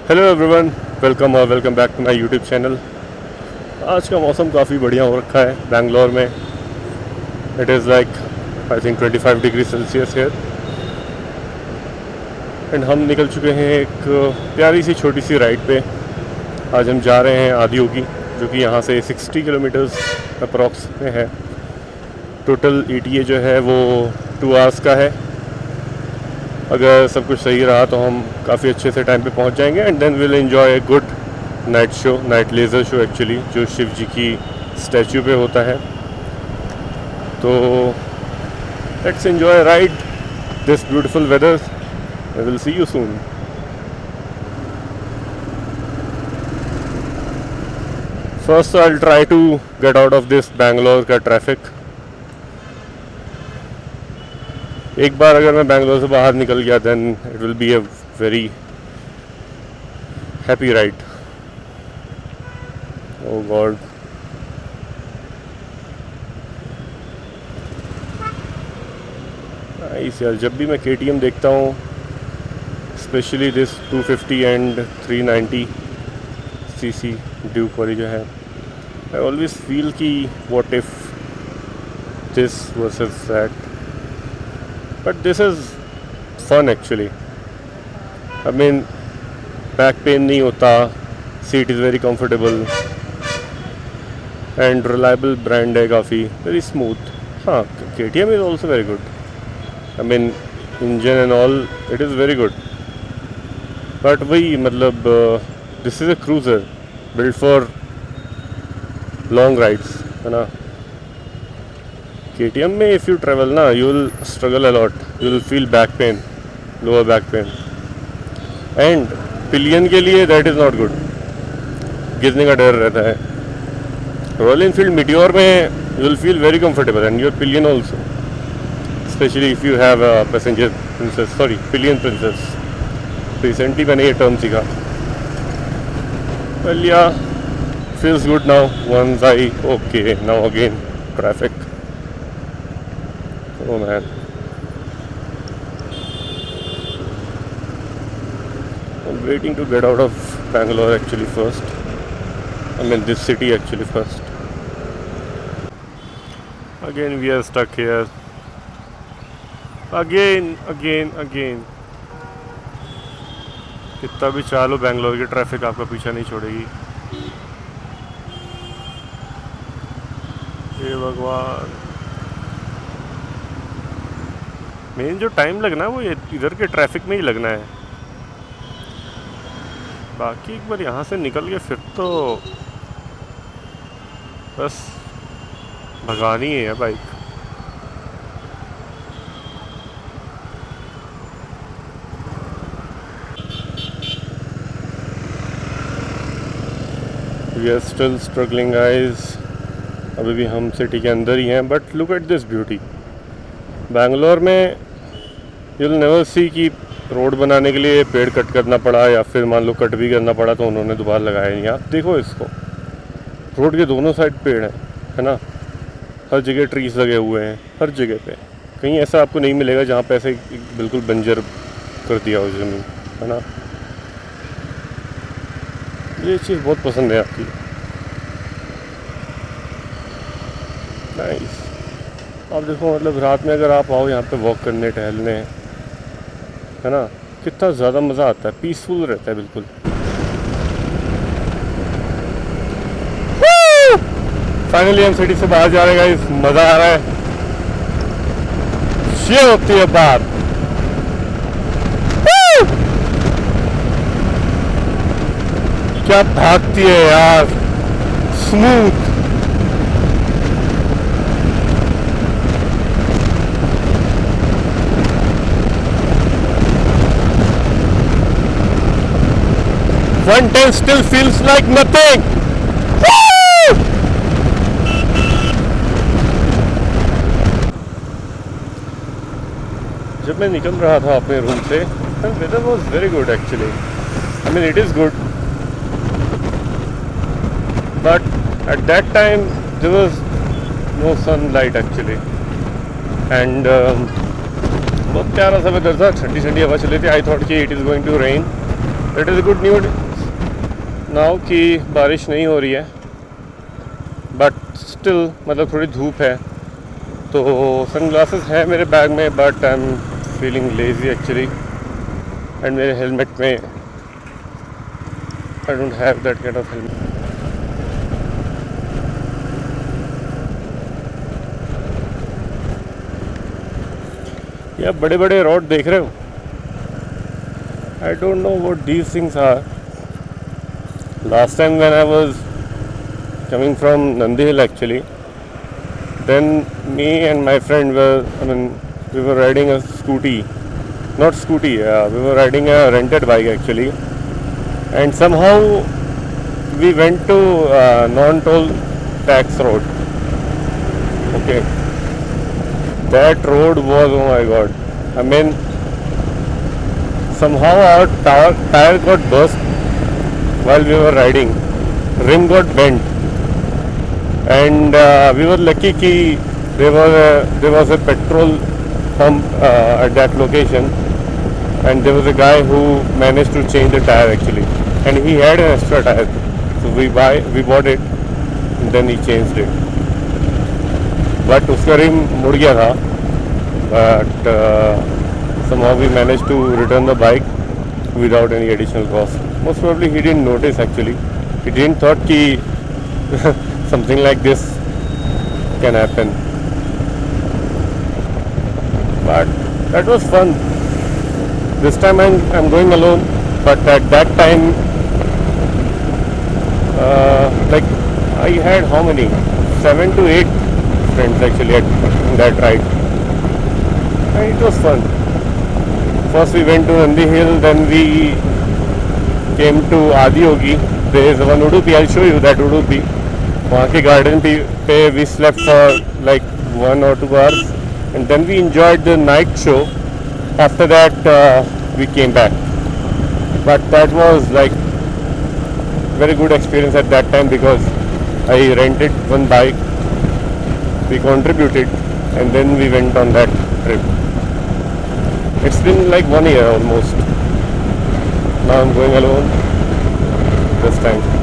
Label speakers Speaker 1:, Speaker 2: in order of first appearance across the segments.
Speaker 1: Hello everyone, welcome back to my YouTube channel. आज का मौसम काफ़ी बढ़िया हो रखा है बैंगलोर में। It is like I think 25 degree Celsius है। एंड हम निकल चुके हैं एक प्यारी सी छोटी सी राइड पे। आज हम जा रहे हैं आदियोगी, जो कि यहाँ से 60 किलोमीटर्स अप्रॉक्स में है। टोटल ETA जो है वो 2 आवर्स का है। अगर सब कुछ सही रहा तो हम काफ़ी अच्छे से टाइम पे पहुंच जाएंगे and then will enjoy a good night laser show actually, जो शिव जी की स्टैचू पे होता है। तो let's enjoy ride this beautiful weather. I will see you soon. First I will try to get out of this Bangalore का traffic. एक बार अगर मैं बैंगलोर से बाहर निकल गया then it will be a very happy ride. Oh God, nice यार। जब भी मैं KTM देखता हूँ, specially this 250 and 390 cc Duke वाली जो है, आई ऑलवेज फील कि what if this versus that. But this is fun actually. I mean, back pain नहीं होता, seat is very comfortable and reliable brand है काफ़ी, very smooth. हाँ, KTM is also very good. I mean, engine and all, it is very good. But वही मतलब this is a cruiser built for long rides, है ना। KTM में if you travel ना, you will struggle a lot. You will feel back pain, lower back pain. And pillion के लिए that is not good. गिरने का डर रहता है। रॉयल एनफील्ड मीटियोर में you will feel very comfortable and your pillion also. Especially if you have a passenger princess, sorry, pillion princess. Recently मैंने ये टर्म सीखा। Well yeah, feels good now. Once I okay now again traffic. Oh man. I'm waiting to get out of Bangalore actually first. I mean this city actually first. Again we are stuck here. Again. कितना भी चालो बैंगलोर की traffic आपका पीछा नहीं छोड़ेगी। हे भगवान। Main जो टाइम लगना है वो इधर के ट्रैफिक में ही लगना है। बाकी एक बार यहाँ से निकल के फिर तो बस भगानी है bike. We are still struggling guys. अभी भी हम सिटी के अंदर ही हैं, but look at this beauty. Bangalore में यूल नेवर सी कि रोड बनाने के लिए पेड़ कट करना पड़ा, या फिर मान लो कट भी करना पड़ा तो उन्होंने दोबारा लगाया नहीं। आप देखो इसको, रोड के दोनों साइड पेड़ है ना। हर जगह ट्रीज लगे हुए हैं, हर जगह पे। कहीं ऐसा आपको नहीं मिलेगा जहाँ पे ऐसे बिल्कुल बंजर कर दिया हो ज़मीन, है ना। ये चीज़ बहुत पसंद है आपकी। नाइस। आप देखो मतलब रात में अगर आप आओ यहाँ पे वॉक करने, टहलने, है ना, कितना ज़्यादा मज़ा आता है। पीसफुल रहता है बिल्कुल। फाइनली हम सिटी से बाहर जा रहे हैं गाइस, मज़ा आ रहा है। ये होती है बात। क्या भागती है यार, smooth. One ten still feels like nothing. जब मैं निकल रहा था अपने रूम से, weather was very good actually. I mean it is good, but at that time there was no sunlight actually. And बहुत प्यारा सा वेदर था, ठंडी ठंडी हवा चली थी। आई थॉट कि it is going to rain, it is good news now कि बारिश नहीं हो रही है, बट स्टिल मतलब थोड़ी धूप है। तो सन ग्लासेस है मेरे बैग में, but I am feeling lazy actually. And मेरे हेलमेट में I don't have that kind of helmet. या बड़े बड़े रोड देख रहे हो? I don't know what these things are. Last time when I was coming from Nandi hill actually, then me and my friend we were riding a scooty, not scooty, we were riding a rented bike actually, and somehow we went to non-toll tax road. Okay, that road was, oh my god, I mean somehow our tire got burst while we were riding, rim got bent. And we were lucky कि there was a petrol pump at that location, and there was a guy who managed to change the tire actually, and he had an extra tire, so we bought it, and then he changed it. But उसका rim मुड़ गया था, but somehow we managed to return the bike without any additional cost. Most probably he didn't notice actually. He didn't thought कि something like this can happen, but that was fun. This time I'm going alone, but at that time like I had how many 7 to 8 friends actually at that ride, and it was fun. First we went to Nandi Hill, then we came to Adiyogi. There is one Udupi, I'll show you that Udupi. वहाँ के garden पे we slept for like 1 or 2 hours, and then we enjoyed the night show. After that we came back, but that was like very good experience at that time because I rented one bike, we contributed, and then we went on that trip. It's been like 1 year almost. Now I'm going alone this time.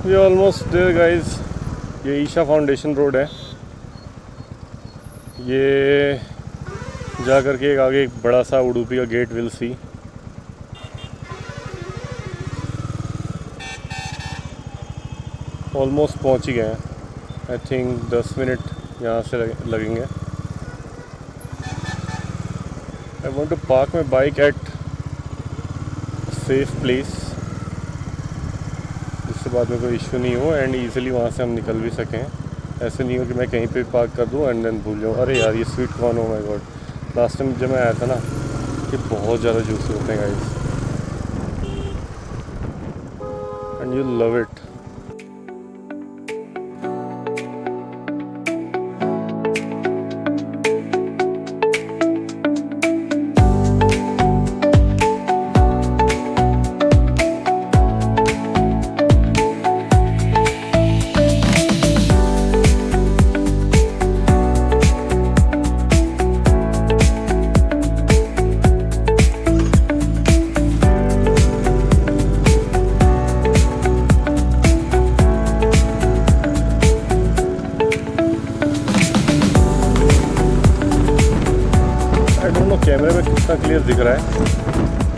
Speaker 1: We almost there guys. ये Isha foundation road है। ये जा करके एक आगे एक बड़ा सा उडुपी का गेट विल सी। ऑलमोस्ट पहुंच ही गए हैं। आई थिंक 10 मिनट यहाँ से लगेंगे। I want to park my bike at safe place, जिससे बाद में कोई इश्यू नहीं हो एंड ईजिली वहाँ से हम निकल भी सकें। ऐसे नहीं हो कि मैं कहीं पे पार्क कर दूँ एंड देन भूल जाऊँ। अरे यार ये स्वीट कॉर्न, हो माय गॉड, लास्ट टाइम जब मैं आया था ना, ये बहुत ज़्यादा जूसी होते हैं guys and you love it. कैमरे में कितना क्लियर दिख रहा है,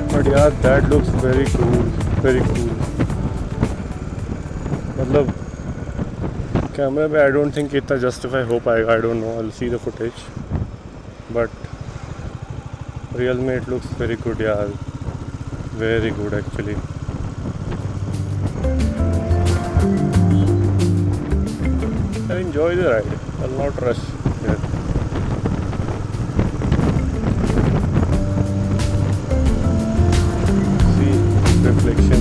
Speaker 1: बट यार that looks very cool, very cool. मतलब कैमरे में आई डोंट थिंक इतना जस्टिफाई हो पाएगा, आई don't no, I will see the footage, but real में इट लुक्स वेरी गुड यार, very good actually. I enjoy the ride, I will not rush here. Reflection.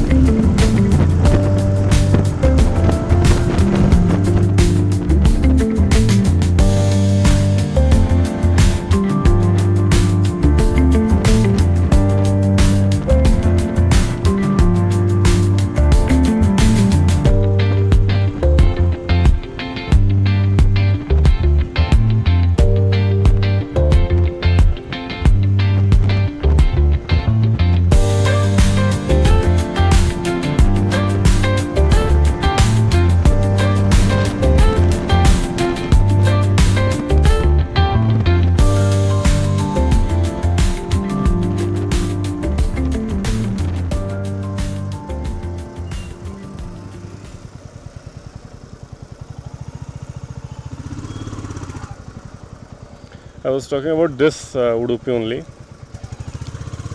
Speaker 1: I was talking about this Udupi only.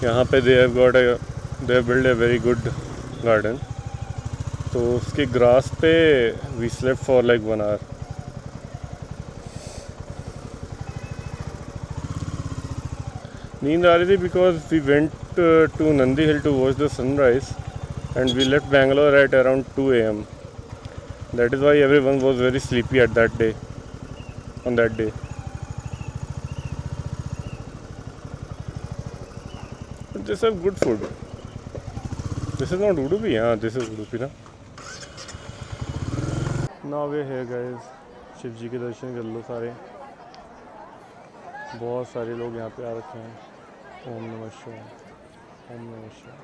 Speaker 1: यहाँ पे they have built a very good garden. तो उसके grass पे we slept for like 1 hour. नींद आ रही थी because we went to Nandi Hill to watch the sunrise and we left Bangalore at around 2 a.m. That is why everyone was very sleepy at that day, on that day. This is good food. This is not Udupi, yeah, this is Udupi ना। Now we are here guys, Shiv जी के दर्शन कर लो सारे। बहुत सारे लोग यहाँ पे आ रखे हैं। ओम नमः शिवाय, ओम नमः शिवाय।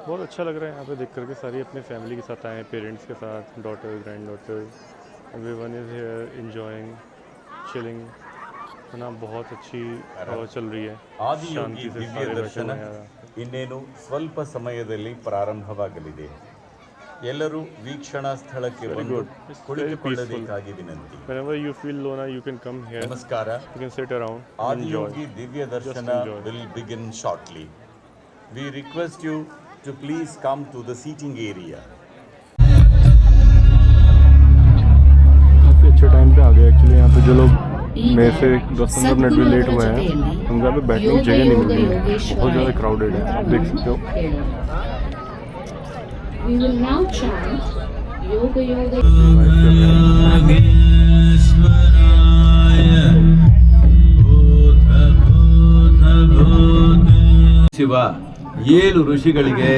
Speaker 1: बहुत अच्छा लग रहा है यहाँ पे देख करके। सारी अपने फैमिली के साथ आए हैं, पेरेंट्स के साथ, daughter, grand daughter, everyone is here enjoying, chilling, है ना। बहुत अच्छी हवा चल रही है, शांति से सारे बैठे हुए हैं।
Speaker 2: ಇನ್ನೇನು ಸ್ವಲ್ಪ ಸಮಯದಲ್ಲಿ ಪ್ರಾರಂಭವಾಗಲಿದೆ. ಎಲ್ಲರೂ ವೀಕ್ಷಣಾ ಸ್ಥಳಕ್ಕೆ ಬಂದು ಕುಳಿತುಕೊಳ್ಳಬೇಕಾಗಿ ವಿನಂತಿ.
Speaker 1: Whenever you feel low, you can come here.
Speaker 2: ನಮಸ್ಕಾರ.
Speaker 1: You can sit around.
Speaker 2: Adiyogi ದಿವ್ಯ ದರ್ಶನ will begin shortly. We request you to please come to the seating area.
Speaker 1: काफ़ी अच्छे टाइम पे आ गए एक्चुअली। यहाँ पे जो लोग मेरे से 10-15 मिनट भी लेट हुए हैं, उनको यहाँ पे बैठने की जगह नहीं मिल रही है, बहुत ज़्यादा क्राउडेड है, आप देख सकते हो।
Speaker 3: ಶಿವ 7 ಋಷಿಗಳಿಗೆ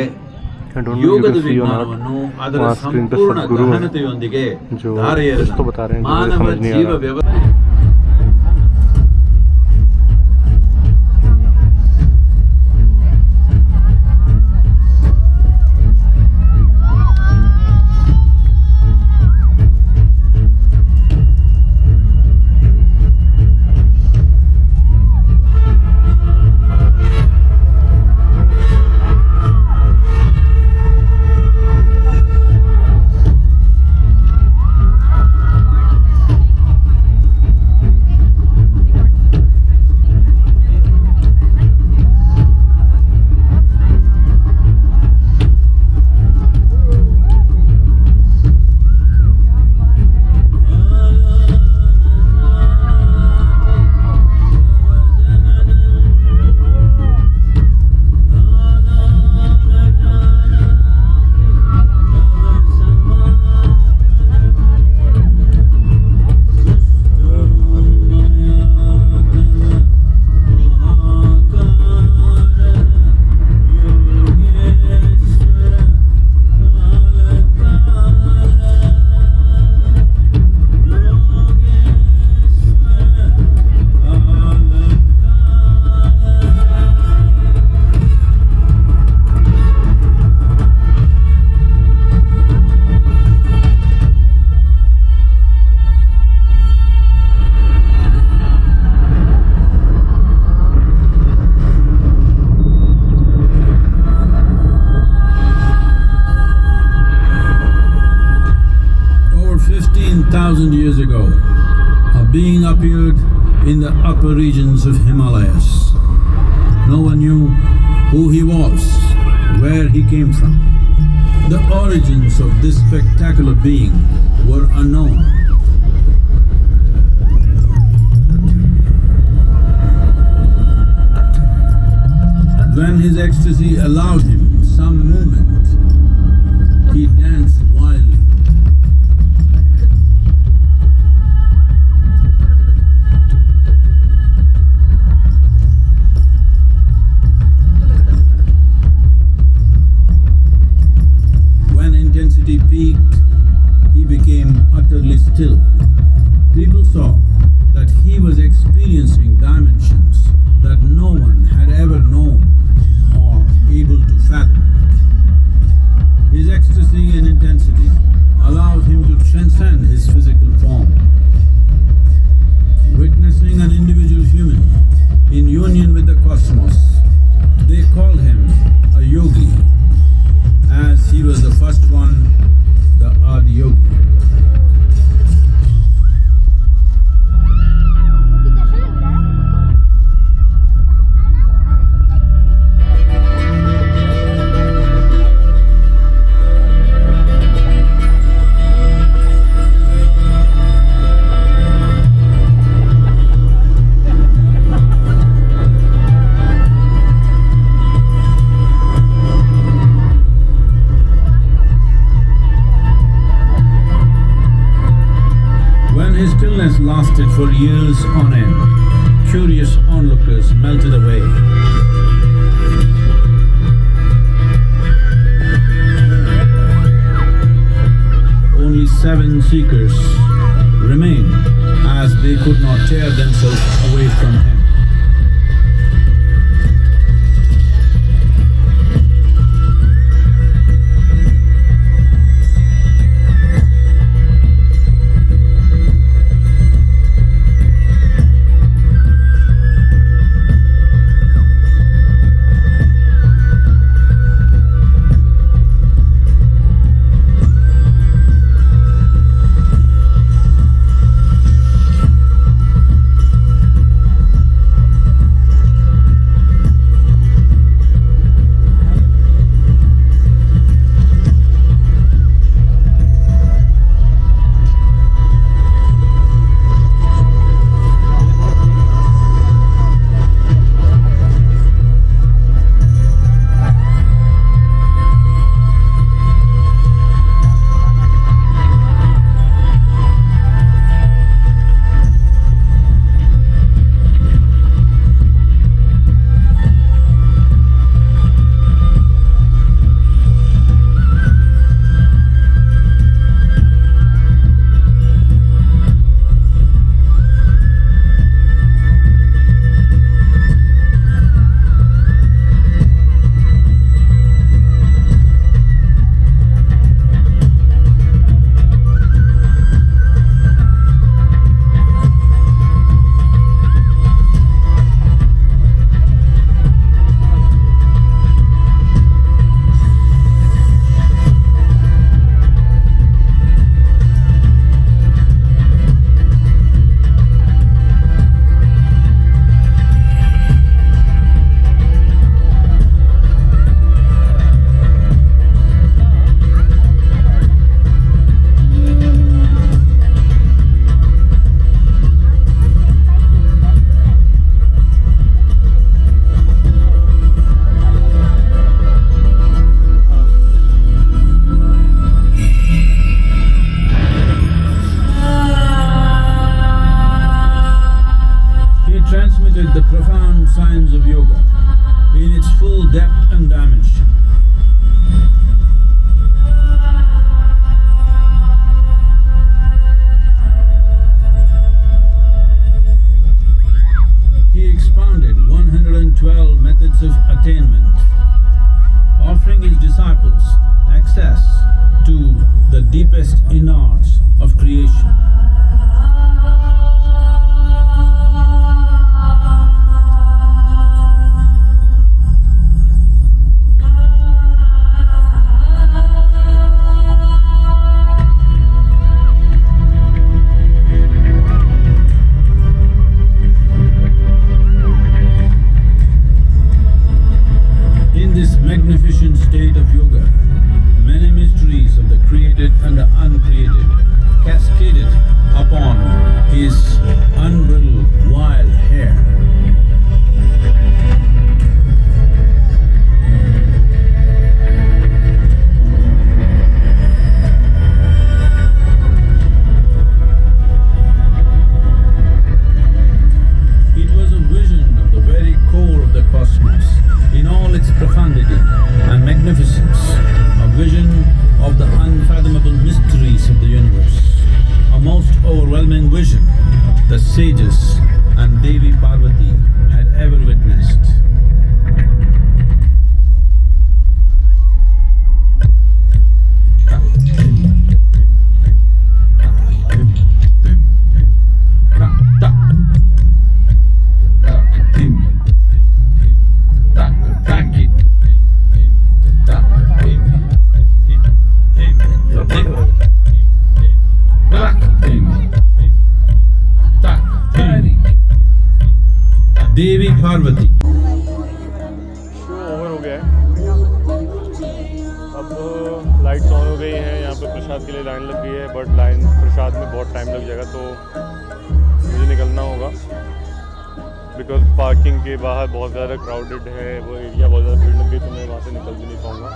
Speaker 3: ಯೋಗದ ವಿಜ್ಞಾನವನ್ನು ಅದರ ಸಂಪೂರ್ಣ ಗಹನತೆಯೊಂದಿಗೆ ಮಾನವ ಜೀವ ವ್ಯವಸ್ಥೆ in the upper regions of Himalayas. No one knew who he was, where he came from. The origins of this spectacular being were unknown. When his ecstasy allowed him some movement, he danced wildly. When intensity peaked, he became utterly still. People saw that he was experiencing dimensions that no one had ever known or able to fathom. His ecstasy and intensity allowed him to transcend his physical form. Witnessing an individual human in union with the cosmos, they called him a yogi, as he was the first one, the Adi Yogi. Lasted for years on end. Curious onlookers melted away. Only 7 seekers remained, as they could not tear themselves away from him. The profound science of yoga in its full depth and dimension. He expounded 112 methods of attainment, offering his disciples access to the deepest innards of creation. overwhelming vision the sages and Devi Parvati had ever witnessed. Devi Parvati
Speaker 1: show over हो गया है। अब lights on हो गई हैं, यहाँ पे प्रसाद के लिए लाइन लग गई है, बट लाइन प्रसाद में बहुत टाइम लग जाएगा, तो मुझे निकलना होगा बिकॉज पार्किंग के बाहर बहुत ज़्यादा क्राउडेड है, वो एरिया बहुत ज़्यादा भीड़ लग गई, तो मैं वहाँ से निकल भी नहीं पाऊँगा।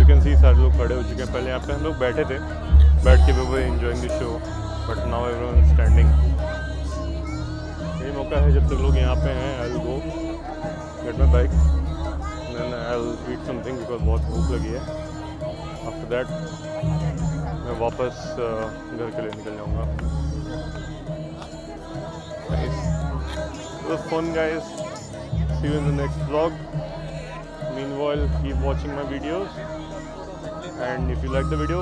Speaker 1: यू कैन सी सारे लोग खड़े हो चुके हैं। पहले यहाँ पे हम लोग बैठे थे, बैठ के we were enjoying the show, but now everyone standing. यही मौका है जब तक लोग यहाँ पे हैं, I will go get my bike then I will eat something because बहुत भूख लगी है। आफ्टर दैट मैं वापस घर के लिए निकल जाऊँगा। It was fun, guys. See you in the next vlog. Meanwhile, keep watching my videos, and if you like the video,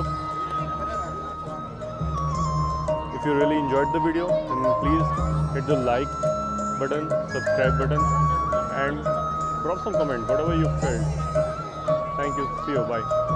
Speaker 1: if you really enjoyed the video, then please hit the like button, subscribe button, and drop some comment, whatever you felt. Thank you. See you. Bye.